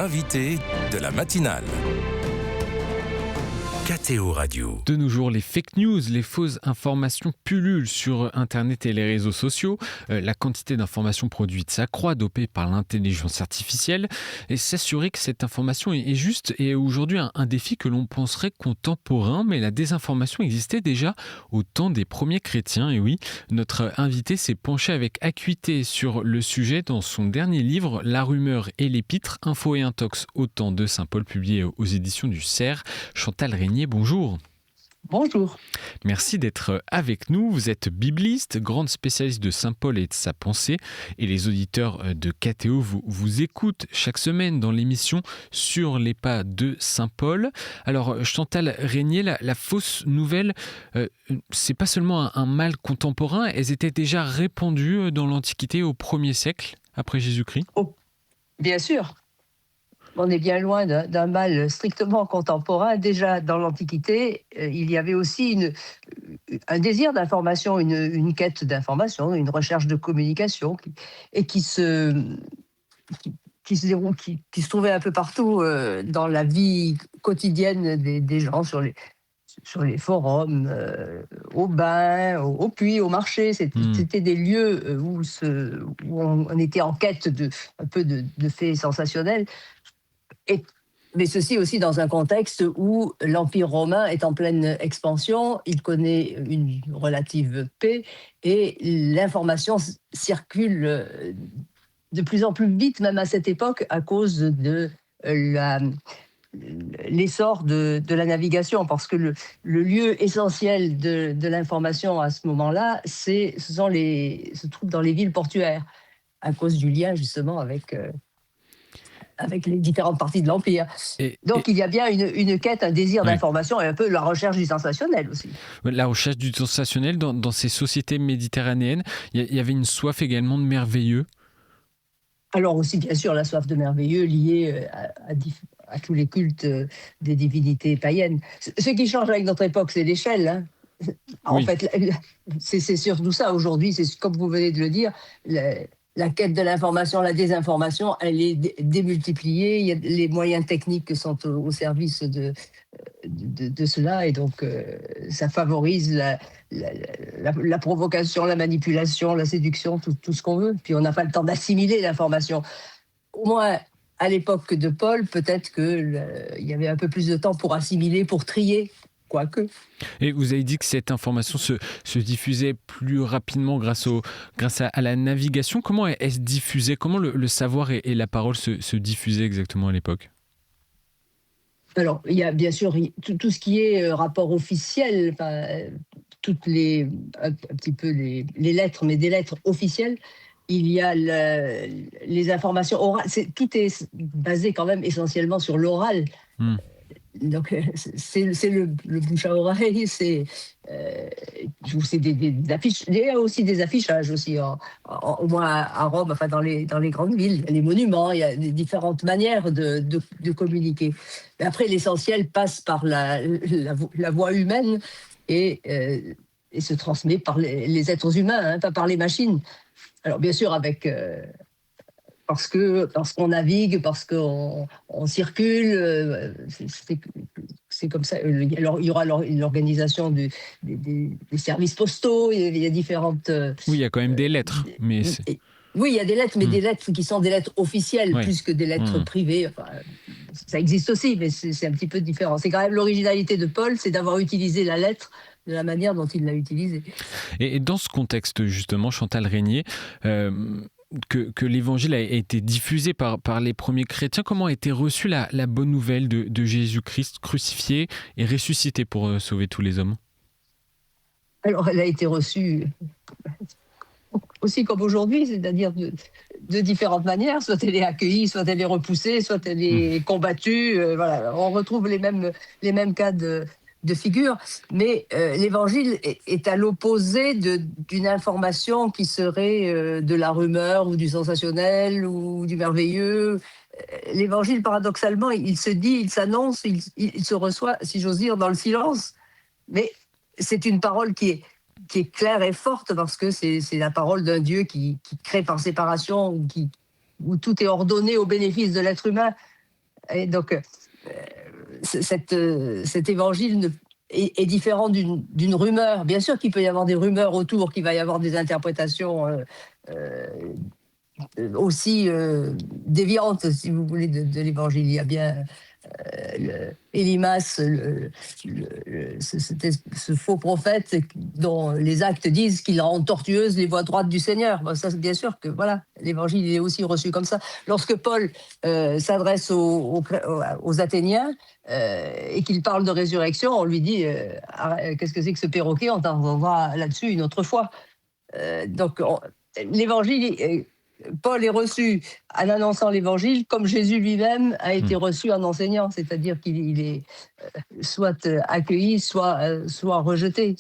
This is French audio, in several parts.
l'invité de la matinale. KTO Radio. De nos jours, les fake news, les fausses informations pullulent sur Internet et les réseaux sociaux. La quantité d'informations produites s'accroît, dopée par l'intelligence artificielle. Et s'assurer que cette information est juste est aujourd'hui un défi que l'on penserait contemporain. Mais la désinformation existait déjà au temps des premiers chrétiens. Et oui, notre invité s'est penché avec acuité sur le sujet dans son dernier livre, La rumeur et l'épître, info et intox au temps de Saint Paul, publié aux éditions du Cerf. Chantal Régnier, bonjour. Bonjour. Merci d'être avec nous. Vous êtes bibliste, grande spécialiste de Saint Paul et de sa pensée. Et les auditeurs de KTO vous écoutent chaque semaine dans l'émission Sur les pas de Saint Paul. Alors, Chantal Régnier, la fausse nouvelle, c'est pas seulement un mal contemporain. Elles étaient déjà répandues dans l'Antiquité au 1er siècle après Jésus-Christ. Oh, bien sûr. On est bien loin d'un mal strictement contemporain. Déjà, dans l'Antiquité, il y avait aussi un désir d'information, une quête d'information, une recherche de communication qui se trouvait un peu partout dans la vie quotidienne des gens, sur les forums, au bain, au puits, au marché. C'était des lieux où on était en quête un peu de faits sensationnels. Mais ceci aussi dans un contexte où l'Empire romain est en pleine expansion, il connaît une relative paix et l'information circule de plus en plus vite, même à cette époque, à cause de l'essor de la navigation, parce que le lieu essentiel de l'information à ce moment-là, se trouve dans les villes portuaires, à cause du lien justement avec les différentes parties de l'Empire. Donc il y a bien une quête, un désir d'information et un peu la recherche du sensationnel aussi. La recherche du sensationnel dans ces sociétés méditerranéennes, il y avait une soif également de merveilleux. Alors aussi bien sûr la soif de merveilleux liée à tous les cultes des divinités païennes. Ce qui change avec notre époque, c'est l'échelle. Hein. En fait, c'est surtout ça aujourd'hui, c'est comme vous venez de le dire, la quête de l'information, la désinformation, elle est démultipliée. Il y a les moyens techniques qui sont au service de cela, et donc ça favorise la provocation, la manipulation, la séduction, tout ce qu'on veut. Puis on n'a pas le temps d'assimiler l'information. Au moins, à l'époque de Paul, peut-être qu'il y avait un peu plus de temps pour assimiler, pour trier. Quoique. Et vous avez dit que cette information se diffusait plus rapidement grâce à la navigation. Comment elle se diffusait ? Comment le savoir et la parole se diffusaient exactement à l'époque ? Alors, il y a bien sûr tout ce qui est rapport officiel, un petit peu les lettres, mais des lettres officielles. Il y a les informations orales. Tout est basé quand même essentiellement sur l'oral. Donc, c'est le bouche à oreille, c'est des affiches. Il y a aussi des affichages aussi, au moins à Rome, enfin dans les grandes villes, les monuments. Il y a des différentes manières de communiquer. Mais après, l'essentiel passe par la voix humaine et se transmet par les êtres humains, hein, pas par les machines. Alors bien sûr parce qu'on navigue, parce qu'on circule, c'est comme ça. Alors, il y aura l'organisation des services postaux, il y a différentes... Oui, il y a quand même des lettres, mais... Oui, il y a des lettres, mais des lettres qui sont des lettres officielles, plus que des lettres privées. Enfin, ça existe aussi, mais c'est un petit peu différent. C'est quand même l'originalité de Paul, c'est d'avoir utilisé la lettre de la manière dont il l'a utilisée. Et dans ce contexte, justement, Chantal Régnier... Que l'évangile a été diffusé par les premiers chrétiens, comment a été reçue la bonne nouvelle de Jésus-Christ crucifié et ressuscité pour sauver tous les hommes ? Alors, elle a été reçue aussi comme aujourd'hui, c'est-à-dire de différentes manières. Soit elle est accueillie, soit elle est repoussée, soit elle est combattue. Voilà, on retrouve les mêmes cas de figure, mais l'évangile est à l'opposé d'une information qui serait de la rumeur ou du sensationnel ou du merveilleux. L'évangile, paradoxalement, il se dit, il s'annonce, il se reçoit, si j'ose dire, dans le silence, mais c'est une parole qui est claire et forte, parce que c'est la parole d'un Dieu qui crée par séparation, où tout est ordonné au bénéfice de l'être humain. Et donc, cet évangile est différent d'une rumeur. Bien sûr qu'il peut y avoir des rumeurs autour, qu'il va y avoir des interprétations euh, aussi déviantes, si vous voulez, de l'évangile. Il y a bien Élimas, ce faux prophète dont les actes disent qu'il rend tortueuses les voies droites du Seigneur. Bon, ça, bien sûr que voilà, l'évangile est aussi reçu comme ça. Lorsque Paul s'adresse aux Athéniens et qu'il parle de résurrection, on lui dit qu'est-ce que c'est que ce perroquet? On t'en revoit là-dessus une autre fois. Donc, l'évangile. Paul est reçu en annonçant l'évangile comme Jésus lui-même a été reçu en enseignant, c'est-à-dire qu'il est soit accueilli, soit rejeté.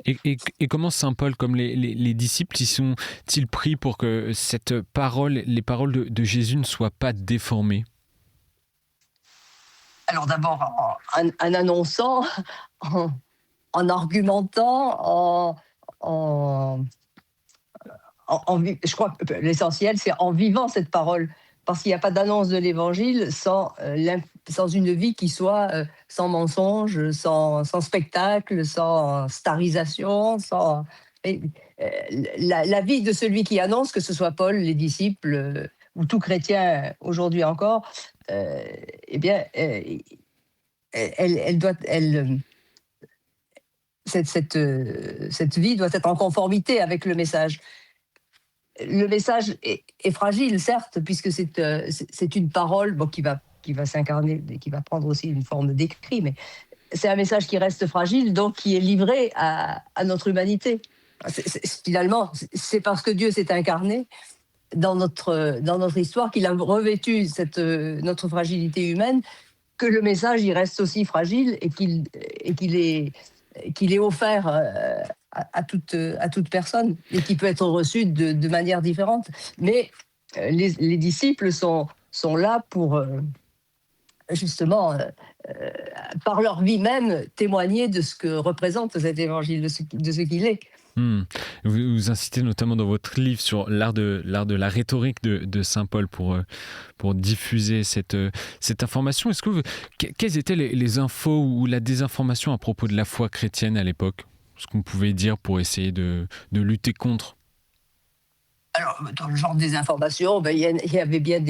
Et comment Saint Paul, comme les disciples, y sont-ils pris pour que les paroles de Jésus ne soient pas déformées? Alors d'abord en annonçant, en argumentant, je crois que l'essentiel, c'est en vivant cette parole. Parce qu'il n'y a pas d'annonce de l'évangile sans une vie qui soit sans mensonge, sans spectacle, sans starisation, la vie de celui qui annonce, que ce soit Paul, les disciples ou tout chrétien aujourd'hui encore, eh bien, cette vie doit être en conformité avec le message. Le message est fragile, certes, puisque c'est une parole qui va s'incarner, qui va prendre aussi une forme d'écrit, mais c'est un message qui reste fragile, donc qui est livré à notre humanité. Finalement, c'est parce que Dieu s'est incarné dans notre histoire qu'il a revêtu notre fragilité humaine que le message il reste aussi fragile et qu'il est offert à toute personne et qui peut être reçu de manière différente. Mais les disciples sont là pour justement, par leur vie même, témoigner de ce que représente cet évangile, de ce qu'il est. Vous incitez notamment dans votre livre sur l'art de la rhétorique de Saint Paul pour diffuser cette information. Quelles étaient les infos ou la désinformation à propos de la foi chrétienne à l'époque? Ce qu'on pouvait dire pour essayer de lutter contre? Alors, dans le genre des informations, il y avait bien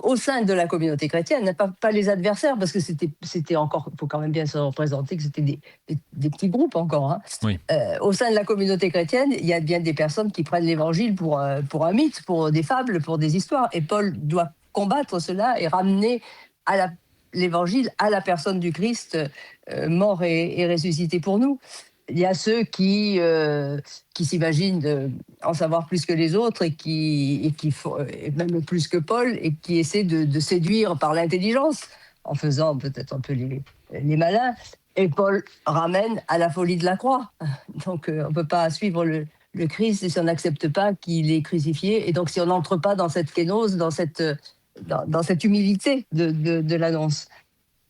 au sein de la communauté chrétienne, pas les adversaires, parce que c'était encore, il faut quand même bien se représenter que c'était des petits groupes encore. Hein. Oui. Au sein de la communauté chrétienne, il y a bien des personnes qui prennent l'évangile pour un mythe, pour des fables, pour des histoires. Et Paul doit combattre cela et ramener l'évangile à la personne du Christ, mort et ressuscité pour nous. Il y a ceux qui s'imaginent en savoir plus que les autres et même plus que Paul, et qui essaient de séduire par l'intelligence, en faisant peut-être un peu les malins. Et Paul ramène à la folie de la croix. Donc on ne peut pas suivre le Christ si on n'accepte pas qu'il est crucifié. Et donc si on n'entre pas dans cette kénose, dans cette humilité de l'annonce.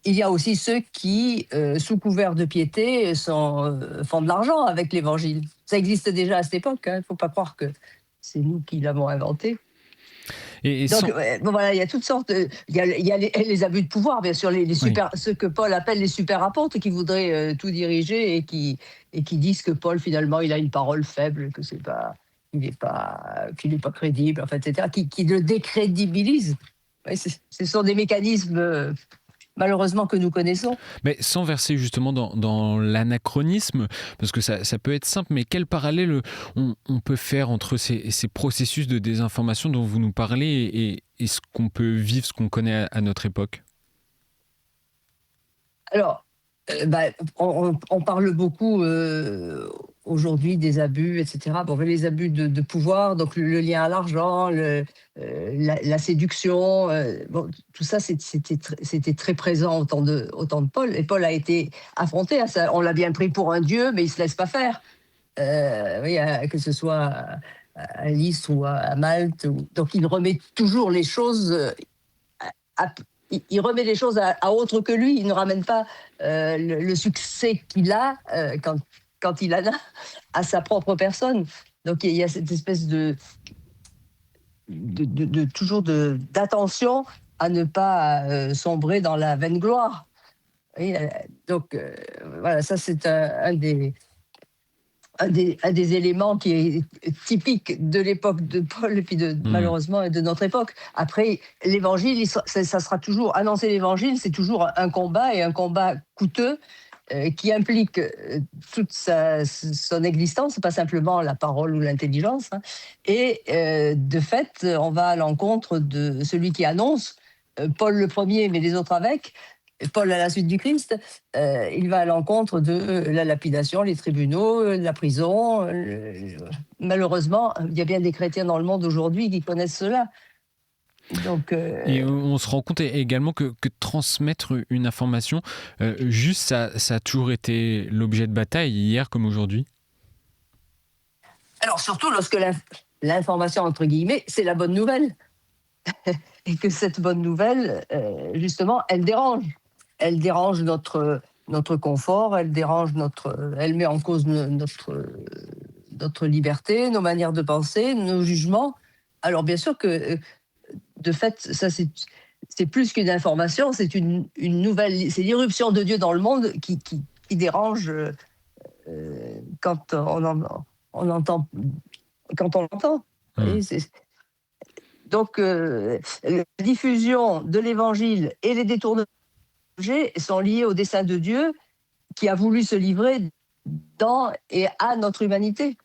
Il y a aussi ceux qui, sous couvert de piété, font de l'argent avec l'évangile. Ça existe déjà à cette époque. Il ne faut pas croire que c'est nous qui l'avons inventé. Donc, voilà, il y a toutes sortes. Il y a les abus de pouvoir, bien sûr, ceux que Paul appelle les super apôtres, qui voudraient tout diriger et qui disent que Paul, finalement, il a une parole faible, que qu'il n'est pas crédible, enfin, etc., qui le décrédibilisent. Ce sont des mécanismes malheureusement que nous connaissons. Mais sans verser justement dans l'anachronisme, parce que ça peut être simple, mais quel parallèle on peut faire entre ces processus de désinformation dont vous nous parlez et ce qu'on peut vivre, ce qu'on connaît à notre époque? Alors, on parle beaucoup aujourd'hui des abus, etc. Les abus de pouvoir, donc le lien à l'argent, la séduction, tout ça, c'était très présent au temps de Paul. Et Paul a été affronté à ça. On l'a bien pris pour un dieu, mais il ne se laisse pas faire. Que ce soit à Lystre ou à Malte. Donc il remet toujours les choses il remet les choses à autre que lui. Il ne ramène pas le succès qu'il a quand il en a à sa propre personne. Donc il y a cette espèce toujours d'attention à ne pas sombrer dans la vaine gloire. Donc voilà, ça c'est un des éléments qui est typique de l'époque de Paul et puis malheureusement de notre époque. Après, l'évangile, ça sera toujours, annoncer l'évangile, c'est toujours un combat, et un combat coûteux, qui implique toute son existence, pas simplement la parole ou l'intelligence. Hein. Et de fait, on va à l'encontre de celui qui annonce, Paul le premier, mais les autres avec. Paul à la suite du Christ, il va à l'encontre de la lapidation, les tribunaux, la prison. Malheureusement, il y a bien des chrétiens dans le monde aujourd'hui qui connaissent cela. Donc, Et on se rend compte également que transmettre une information, juste ça a toujours été l'objet de bataille, hier comme aujourd'hui. Alors surtout lorsque l'information, entre guillemets, c'est la bonne nouvelle. Et que cette bonne nouvelle, justement, elle dérange. Elle dérange notre confort, elle met en cause notre liberté, nos manières de penser, nos jugements. Alors bien sûr que, de fait, ça c'est plus qu'une information, c'est une nouvelle, c'est l'irruption de Dieu dans le monde qui dérange quand on entend. Quand on l'entend. Donc, la diffusion de l'évangile et les détournements sont liés au dessein de Dieu qui a voulu se livrer dans et à notre humanité.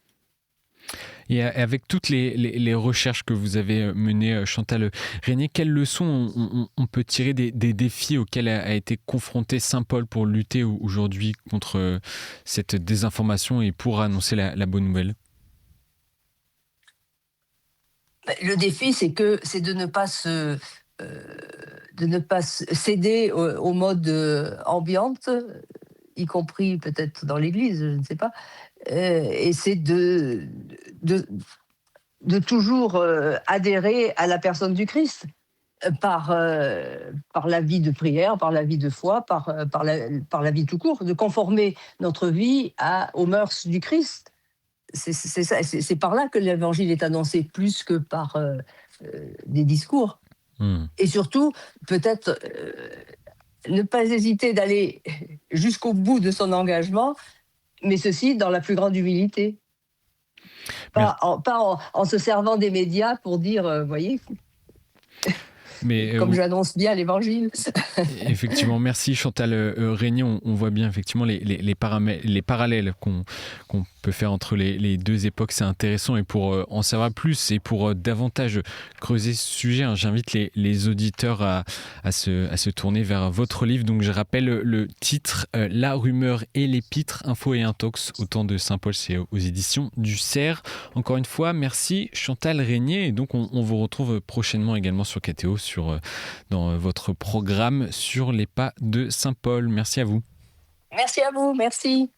Et avec toutes les recherches que vous avez menées, Chantal Régnier, quelles leçons on peut tirer des défis auxquels a été confronté Saint Paul pour lutter aujourd'hui contre cette désinformation et pour annoncer la bonne nouvelle ? Le défi, c'est de ne pas céder aux modes ambiantes, y compris peut-être dans l'Église, je ne sais pas. Et c'est de toujours adhérer à la personne du Christ par la vie de prière, par la vie de foi, par la vie tout court, de conformer notre vie aux mœurs du Christ. C'est par là que l'évangile est annoncé, plus que par des discours. Et surtout, peut-être ne pas hésiter d'aller jusqu'au bout de son engagement, mais ceci dans la plus grande humilité. Pas en se servant des médias pour dire, voyez, comme j'annonce bien l'évangile. Effectivement, merci Chantal Régnier. On voit bien effectivement les parallèles qu'on peut faire entre les deux époques. C'est intéressant, et pour en savoir plus et pour davantage creuser ce sujet, hein, j'invite les auditeurs à se tourner vers votre livre. Donc je rappelle le titre, La rumeur et l'épître, info et intox au temps de Saint Paul, c'est aux éditions du Cerf. Encore une fois, merci Chantal Régnier, et donc on vous retrouve prochainement également sur KTO, dans votre programme sur les pas de Saint Paul. Merci à vous. Merci à vous, merci.